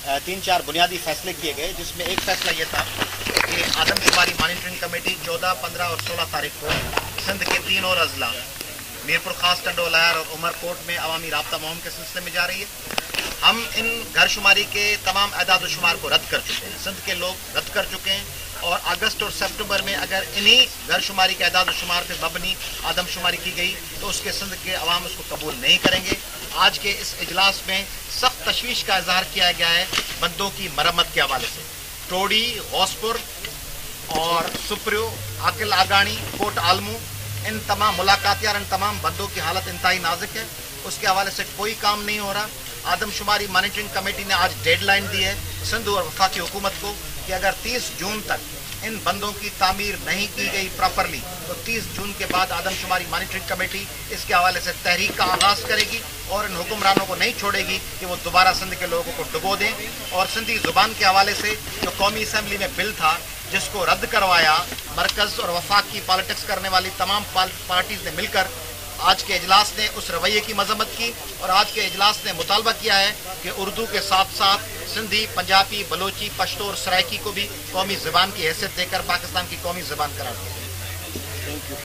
3-4 बुनियादी फैसले किए गए, जिसमें एक फैसला ये था कि आदमशुमारी मॉनिटरिंग कमेटी 14, 15 और 16 तारीख को सिंध के 3 और अजला मीरपुर खास, टंडो लहर और उमरकोट में अवामी राब्ता मुहिम के सिलसिले में जा रही है। हम इन घर शुमारी के तमाम एदाद शुमार को रद्द कर चुके हैं, सिंध के लोग रद्द कर चुके हैं, और अगस्त और सितंबर में अगर इन्हीं घर शुमारी के एदाद शुमार पर मबनी आदमशुमारी की गई तो उसके सिंध के अवाम उसको कबूल नहीं करेंगे। आज के इस इजलास में सख्त तशवीश का इजहार किया गया है बंदों की मरम्मत के हवाले से। टोडी, गौसपुर और सुप्रियो, आकिल आगानी, कोट आलमू, इन तमाम मुलाकात यार इन तमाम बंदों की हालत इंतहाई नाजुक है, उसके हवाले से कोई काम नहीं हो रहा। आदमशुमारी मॉनिटरिंग कमेटी ने आज डेडलाइन दी है सिंध और वफाकी हुकूमत को कि अगर 30 जून तक इन बंदों की तामीर नहीं की गई प्रॉपरली तो 30 जून के बाद आदमशुमारी मॉनिटरिंग कमेटी इसके हवाले से तहरीक का आगाज़ करेगी और इन हुक्मरानों को नहीं छोड़ेगी कि वो दोबारा सिंध के लोगों को डुबो दें। और सिंधी ज़ुबान के हवाले से जो कौमी असम्बली में बिल था जिसको रद्द करवाया, मरकज़ और वफाक की पॉलिटिक्स करने वाली तमाम पार्टीज़ ने मिलकर आज के इजलास ने उस रवैये की मजम्मत की और आज के इजलास ने मुतालबा किया है कि उर्दू के साथ साथ सिंधी, पंजाबी, बलोची, पश्तो और सराइकी को भी कौमी ज़बान की हैसियत देकर पाकिस्तान की कौमी ज़बान करार दिया।